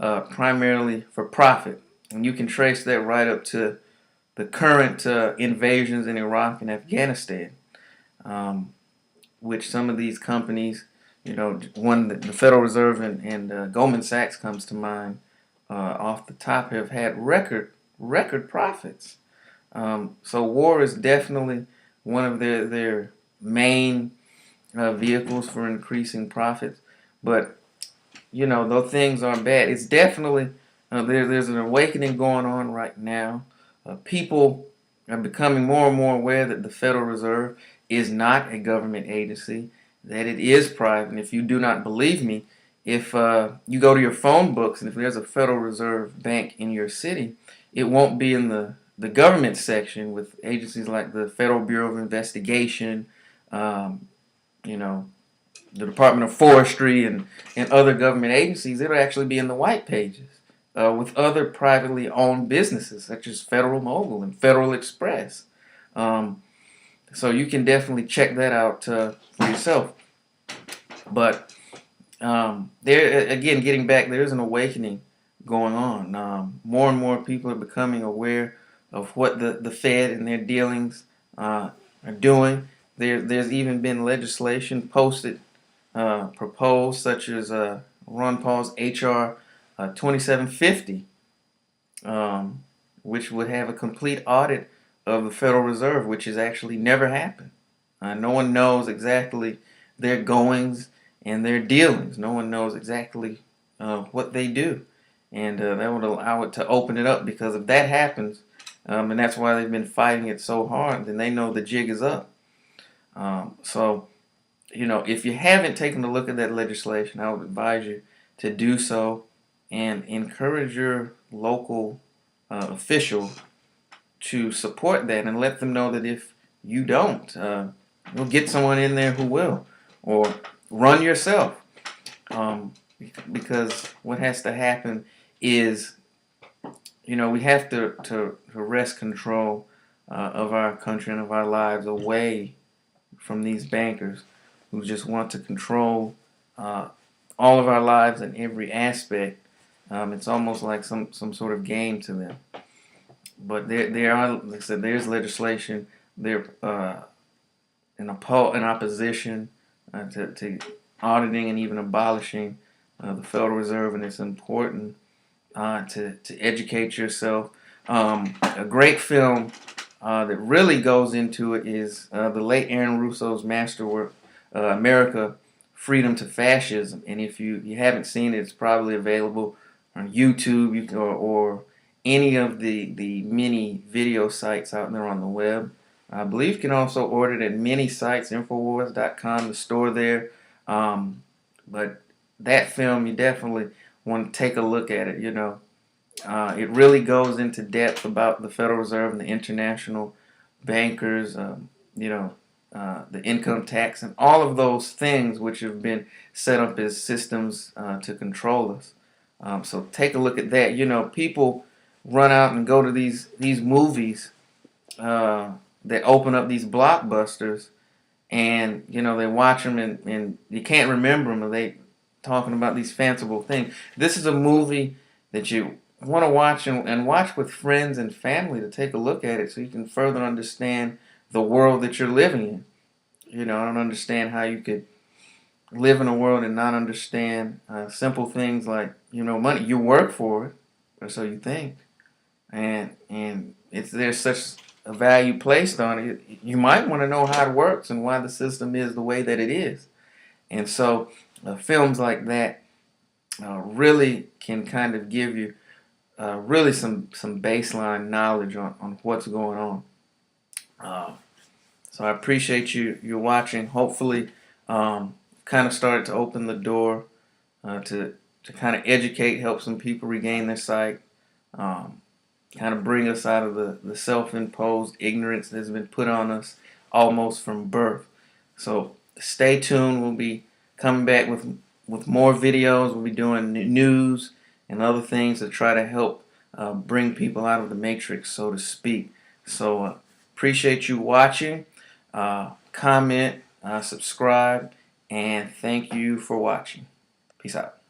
primarily for profit. And you can trace that right up to the current invasions in Iraq and Afghanistan, um, which some of these companies, one the Federal Reserve and Goldman Sachs comes to mind off the top, have had record profits. So war is definitely one of their main vehicles for increasing profits. But though things aren't bad, it's definitely there's an awakening going on right now. People are becoming more and more aware that the Federal Reserve is not a government agency, that it is private. And if you do not believe me, if you go to your phone books and if there's a Federal Reserve Bank in your city, it won't be in the government section with agencies like the Federal Bureau of Investigation, um, you know, the Department of Forestry and other government agencies. It'll actually be in the white pages with other privately owned businesses such as Federal Mogul and Federal Express. Um, so you can definitely check that out for yourself. But there again, getting back, there's an awakening going on. More and more people are becoming aware of what the Fed and their dealings are doing. There's even been legislation proposed, such as Ron Paul's H.R. 2750, which would have a complete audit of the Federal Reserve, which has actually never happened. No one knows exactly their goings and their dealings. No one knows exactly what they do. And that would allow it to open it up, because if that happens, and that's why they've been fighting it so hard, then they know the jig is up. So, if you haven't taken a look at that legislation, I would advise you to do so and encourage your local official to support that, and let them know that if you don't, you'll get someone in there who will, or run yourself. Because what has to happen is, we have to wrest control of our country and of our lives away from these bankers who just want to control all of our lives in every aspect. It's almost like some sort of game to them. But there are, like I said, there's legislation. They're in opposition to auditing and even abolishing the Federal Reserve, and it's important to educate yourself. A great film that really goes into it is the late Aaron Russo's masterwork, America, Freedom to Fascism. And if you haven't seen it, it's probably available on YouTube or any of the many video sites out there on the web. I believe you can also order it at many sites, Infowars.com, the store there. But that film, you definitely want to take a look at it. It really goes into depth about the Federal Reserve and the international bankers, the income tax, and all of those things which have been set up as systems to control us. So take a look at that. People run out and go to these movies that open up these blockbusters, and they watch them and you can't remember them, or they talking about these fanciful things. This is a movie that you want to watch and watch with friends and family, to take a look at it so you can further understand the world that you're living in. I don't understand how you could live in a world and not understand simple things like, money. You work for it, or so you think, and there's such a value placed on it. You might want to know how it works and why the system is the way that it is. And so films like that really can kind of give you really some baseline knowledge on what's going on. So I appreciate you watching. Hopefully, kind of started to open the door to kind of educate, help some people regain their sight, kind of bring us out of the self-imposed ignorance that has been put on us almost from birth. So stay tuned. We'll be coming back with more videos. We'll be doing news and other things to try to help bring people out of the matrix, so to speak. So appreciate you watching. Comment, subscribe, and thank you for watching. Peace out.